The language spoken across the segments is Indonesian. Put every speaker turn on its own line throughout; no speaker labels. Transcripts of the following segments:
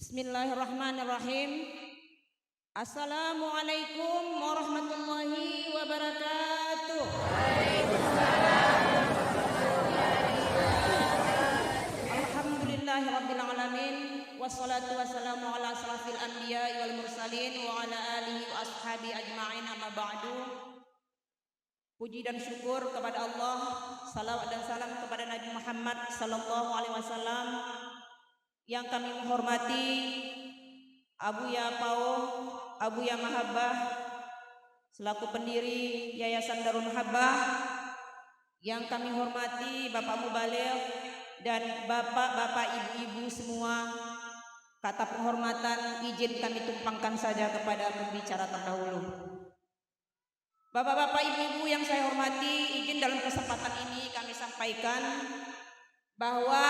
Bismillahirrahmanirrahim. Assalamualaikum warahmatullahi wabarakatuh. Alhamdulillahirabbil alamin wassalatu wassalamu ala asrafil anbiya'i wal mursalin wa ala alihi wa ashabi ajma'in, amma ba'du. Puji dan syukur kepada Allah, salawat dan salam kepada Nabi Muhammad sallallahu alaihi wasallam. Yang kami menghormati Abuya Pao, Abuya Mahabbah selaku pendiri Yayasan Darul Mahabbah. Yang kami hormati Bapak Mubaligh dan bapak-bapak, ibu-ibu semua. Kata penghormatan izin kami tumpangkan saja kepada pembicara terdahulu. Bapak-bapak, ibu-ibu yang saya hormati, izin dalam kesempatan ini kami sampaikan bahwa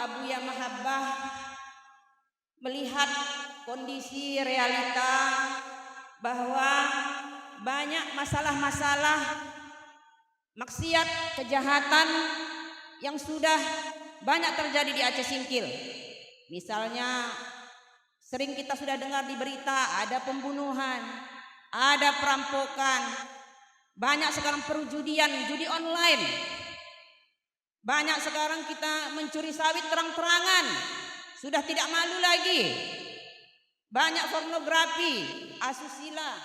Abuya Mahabbah melihat kondisi realita bahwa banyak masalah-masalah maksiat, kejahatan yang sudah banyak terjadi di Aceh Singkil. Misalnya sering kita sudah dengar di berita ada pembunuhan, ada perampokan, banyak sekarang perjudian, judi online. Banyak sekarang kita mencuri sawit terang-terangan, sudah tidak malu lagi. Banyak pornografi, asusila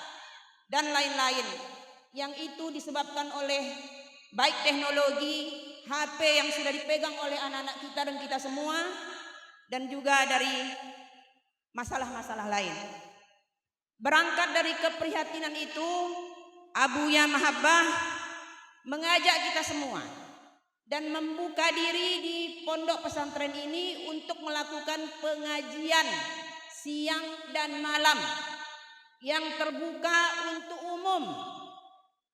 dan lain-lain. Yang itu disebabkan oleh baik teknologi, HP yang sudah dipegang oleh anak-anak kita dan kita semua, dan juga dari masalah-masalah lain. Berangkat dari keprihatinan itu, Abuya Mahabbah mengajak kita semua dan membuka diri di pondok pesantren ini untuk melakukan pengajian siang dan malam yang terbuka untuk umum,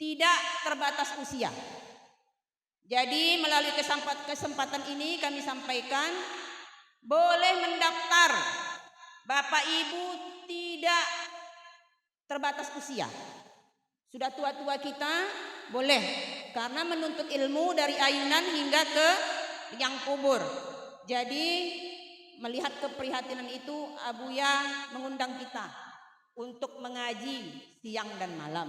tidak terbatas usia. Jadi melalui kesempatan ini kami sampaikan, boleh mendaftar Bapak Ibu, tidak terbatas usia. Sudah tua-tua kita boleh, karena menuntut ilmu dari ayunan hingga ke liang kubur. Jadi melihat keprihatinan itu, Abuya mengundang kita untuk mengaji siang dan malam.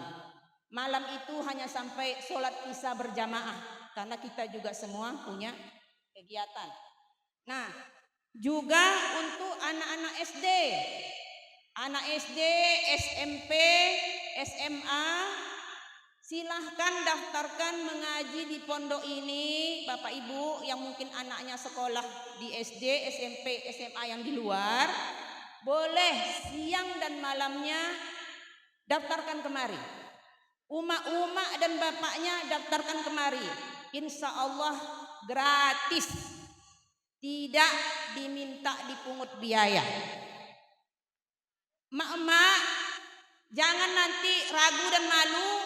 Malam itu hanya sampai sholat isya berjamaah, karena kita juga semua punya kegiatan. Nah, juga untuk anak-anak SD, SMP, SMA, silahkan daftarkan mengaji di pondok ini. Bapak Ibu yang mungkin anaknya sekolah di SD, SMP, SMA yang di luar, boleh siang dan malamnya daftarkan kemari. Uma-uma dan bapaknya daftarkan kemari. Insya Allah gratis, tidak diminta dipungut biaya. Mak-mak, jangan nanti ragu dan malu.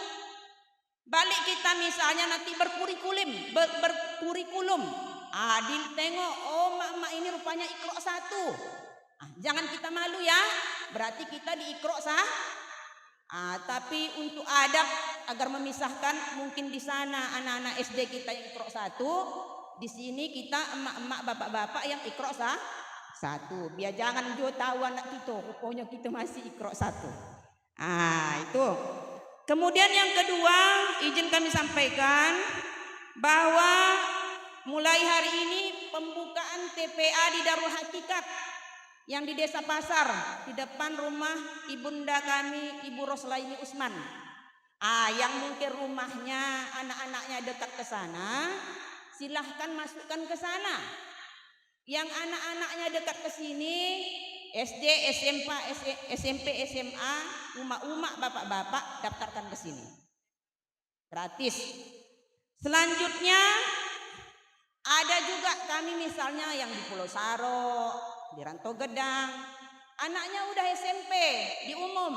Balik kita misalnya nanti berkurikulum. Tengok, oh mak-mak ini rupanya Iqra 1. Jangan kita malu ya, berarti kita di Iqra tapi untuk adab agar memisahkan, mungkin di sana anak-anak SD kita yang Iqra 1, di sini kita emak-emak, bapak-bapak yang Iqra 1. Biar jangan jo tahu anak kita, pokoknya kita masih Iqra 1. Itu. Kemudian yang kedua, izin kami sampaikan bahwa mulai hari ini pembukaan TPA di Darul Hakikat yang di Desa Pasar, di depan rumah ibunda kami, Ibu Roslaini Usman. Yang mungkin rumahnya, anak-anaknya dekat ke sana, silahkan masukkan ke sana. Yang anak-anaknya dekat ke sini, SD, SMP, SMA, uma-uma, bapak-bapak, daftarkan ke sini. Gratis. Selanjutnya ada juga kami misalnya yang di Pulau Saro, di Rantau Gedang, anaknya udah SMP di umum,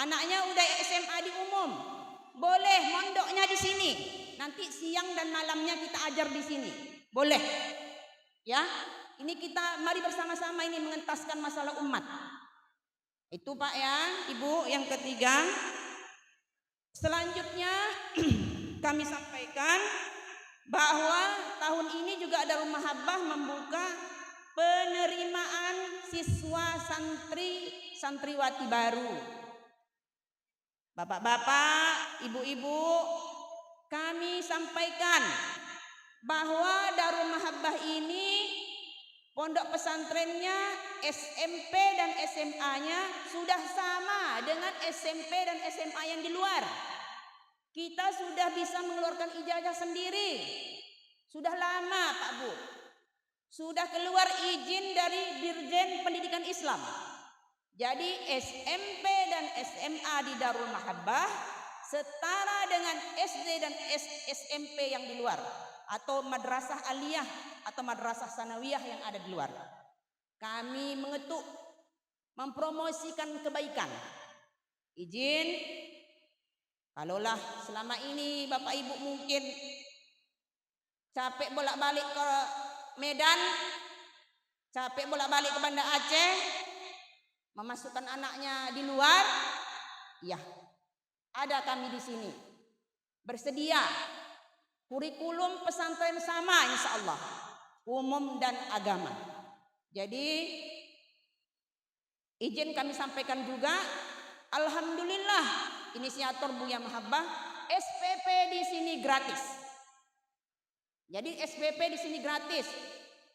anaknya udah SMA di umum, boleh mondoknya di sini. Nanti siang dan malamnya kita ajar di sini, boleh. Ya, ini kita mari bersama-sama ini mengentaskan masalah umat. Itu Pak ya, Ibu. Yang ketiga, selanjutnya kami sampaikan bahwa tahun ini juga Darul Mahabbah membuka penerima siswa santriwati baru. Bapak-bapak, ibu-ibu, kami sampaikan bahwa Darul Mahabbah ini pondok pesantrennya, SMP dan SMA-nya sudah sama dengan SMP dan SMA yang di luar. Kita sudah bisa mengeluarkan ijazah sendiri. Sudah lama Pak Bu. Sudah keluar izin dari Dirjen Pendidikan Islam. Jadi SMP dan SMA di Darul Mahabbah setara dengan SD dan SMP yang di luar, atau madrasah aliyah atau madrasah sanawiyah yang ada di luar. Kami mengetuk, mempromosikan kebaikan. Izin, kalaulah selama ini Bapak Ibu mungkin capek bolak-balik ke Medan, capek bolak-balik ke Banda Aceh, memasukkan anaknya di luar, ya, ada kami di sini bersedia. Kurikulum pesantren sama insya Allah, umum dan agama. Jadi izin kami sampaikan juga, alhamdulillah inisiator Buya Mahabbah, SPP di sini gratis. Jadi SPP di sini gratis,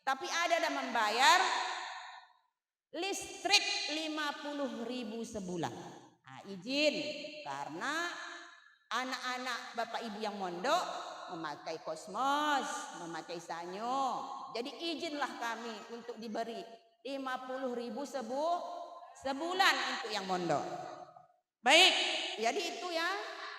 tapi ada yang membayar listrik 50.000 sebulan. Nah, izin karena anak-anak Bapak Ibu yang mondok memakai Kosmos, memakai Sanyo. Jadi izinlah kami untuk diberi 50.000 sebulan untuk yang mondok. Baik, jadi itu ya.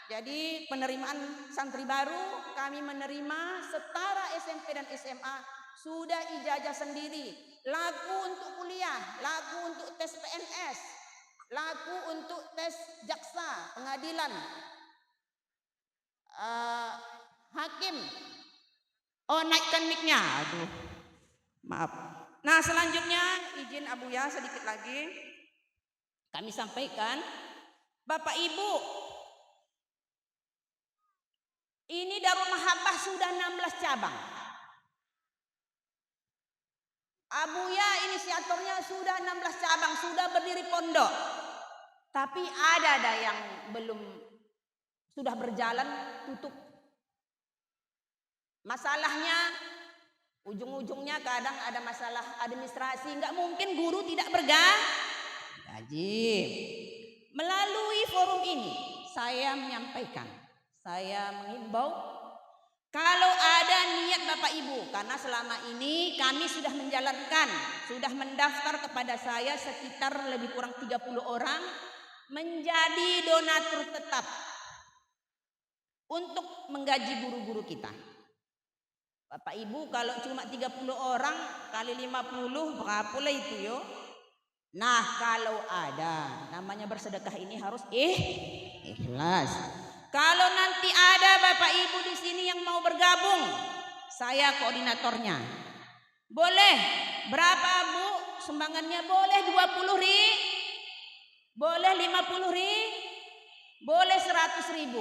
Jadi penerimaan santri baru kami menerima setara SMP dan SMA sudah ijazah sendiri. Laku untuk kuliah, laku untuk tes PNS, laku untuk tes jaksa, pengadilan, hakim. Oh, naikkan mic-nya. Aduh, maaf. Nah, selanjutnya izin Abuya sedikit lagi kami sampaikan, Bapak Ibu, ini Darul Mahabbah sudah 16 cabang. Abuya inisiatornya sudah 16 cabang, sudah berdiri pondok. Tapi ada yang belum sudah berjalan tutup. Masalahnya ujung-ujungnya kadang ada masalah administrasi, nggak mungkin guru tidak bergaji. Melalui forum ini saya menyampaikan, saya menghimbau, kalau ada niat Bapak Ibu, karena selama ini kami sudah menjalankan, sudah mendaftar kepada saya sekitar lebih kurang 30 orang menjadi donatur tetap untuk menggaji guru-guru kita. Bapak Ibu, kalau cuma 30 orang kali 50 berapa lah itu yo? Nah, kalau ada namanya bersedekah ini harus ikhlas. Kalau nanti ada Bapak Ibu di sini yang mau bergabung, saya koordinatornya. Boleh berapa Bu sumbangannya? Boleh 20.000, boleh 50.000, boleh 100.000.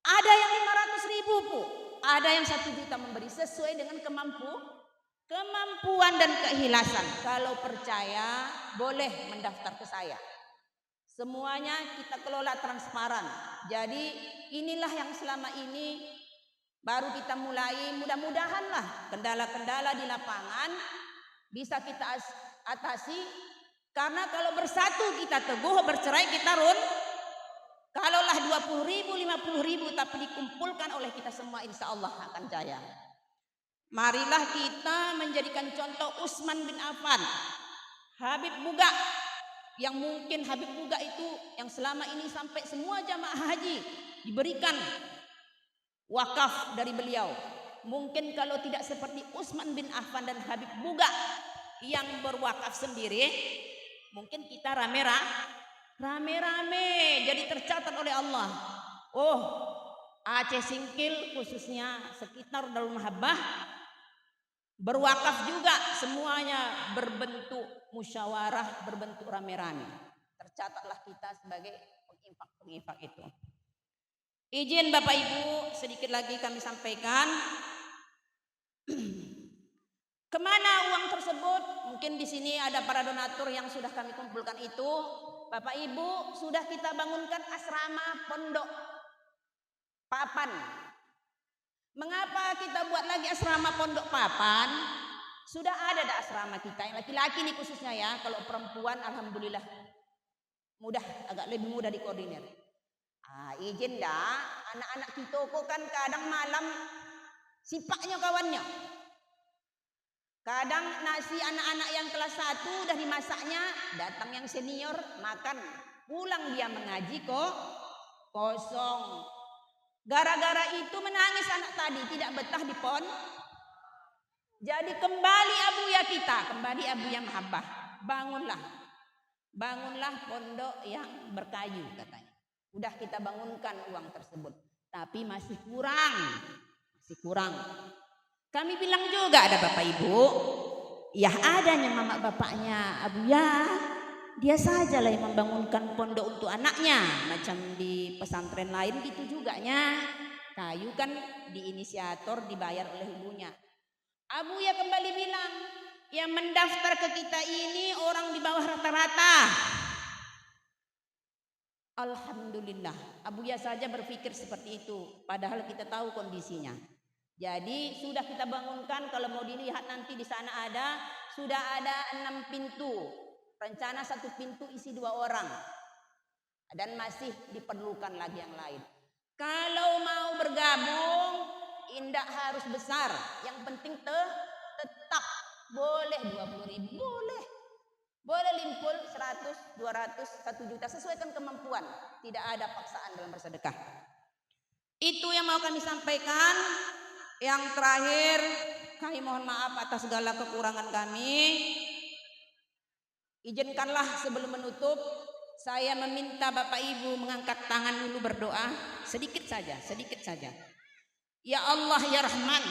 Ada yang 500.000 Bu, ada yang 1 juta, memberi sesuai dengan kemampuan dan keikhlasan. Kalau percaya boleh mendaftar ke saya. Semuanya kita kelola transparan. Jadi inilah yang selama ini baru kita mulai, mudah-mudahan lah kendala-kendala di lapangan bisa kita atasi. Karena kalau bersatu kita teguh, bercerai kita kalaulah 20.000, 50.000 tapi dikumpulkan oleh kita semua, insya Allah akan jaya. Marilah kita menjadikan contoh Utsman bin Affan, Habib Buga, yang mungkin Habib Buga itu yang selama ini sampai semua jamaah haji diberikan wakaf dari beliau. Mungkin kalau tidak seperti Utsman bin Affan dan Habib Buga yang berwakaf sendiri, mungkin kita rame-rame jadi tercatat oleh Allah. Oh, Aceh Singkil khususnya sekitar Darul Mahabbah berwakaf juga, semuanya berbentuk musyawarah, berbentuk rame-rame. Tercatatlah kita sebagai penginfak itu. Izin Bapak Ibu, sedikit lagi kami sampaikan. Kemana uang tersebut? Mungkin Mungkin di sini ada para donatur yang sudah kami kumpulkan itu. Bapak Ibu, sudah kita bangunkan asrama pondok papan. Mengapa kita buat lagi asrama pondok papan? Sudah ada asrama kita yang laki-laki nih khususnya ya. Kalau perempuan alhamdulillah mudah, agak lebih mudah dikoordinir. Izin dah, anak-anak kita kok kan kadang malam sipaknya kawannya. Kadang nasi anak-anak yang kelas 1 udah dimasaknya, datang yang senior makan, pulang dia mengaji kok kosong. Gara-gara itu menangis anak tadi, tidak betah di pon. Jadi kembali abuya kita, kembali abuya mahabbah. Bangunlah pondok yang berkayu katanya. Udah kita bangunkan uang tersebut, tapi masih kurang. Kami bilang juga ada bapak ibu, ya adanya mama bapaknya abuya, dia sajalah yang membangunkan pondok untuk anaknya. Macam di pesantren lain gitu juga nya. Kayu kan diinisiator dibayar oleh ibunya. Abuya kembali bilang, yang mendaftar ke kita ini orang di bawah rata-rata. Alhamdulillah, abuya saja berpikir seperti itu, padahal kita tahu kondisinya. Jadi sudah kita bangunkan, kalau mau dilihat nanti di sana sudah ada 6 pintu. Rencana 1 pintu isi 2 orang. Dan masih diperlukan lagi yang lain. Kalau mau bergabung, indah harus besar. Yang penting tetap boleh 20.000, boleh limpul 100, 200, 1 juta sesuaikan kemampuan. Tidak ada paksaan dalam bersedekah. Itu yang mau kami sampaikan. Yang terakhir, kami mohon maaf atas segala kekurangan kami. Izinkanlah sebelum menutup, saya meminta Bapak Ibu mengangkat tangan dulu berdoa. Sedikit saja. Ya Allah ya Rahman,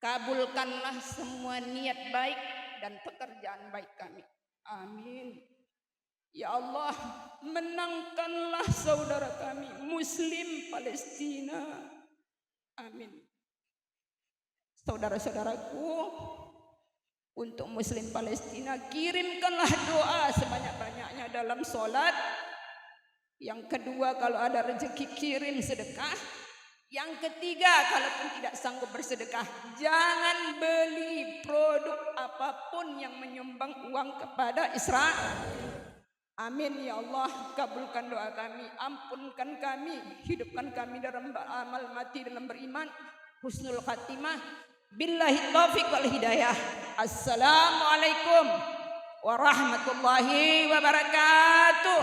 kabulkanlah semua niat baik dan pekerjaan baik kami. Amin. Ya Allah, menangkanlah saudara kami Muslim Palestina. Amin. Saudara-saudaraku, untuk Muslim Palestina kirimkanlah doa sebanyak-banyaknya dalam sholat. Yang kedua, kalau ada rezeki kirim sedekah. Yang ketiga, kalaupun tidak sanggup bersedekah, jangan beli produk apapun yang menyumbang uang kepada Israel. Amin ya Allah, kabulkan doa kami, ampunkan kami, hidupkan kami dalam beramal, mati dalam beriman, husnul khatimah, billahi taufiq wal hidayah. Assalamualaikum warahmatullahi wabarakatuh.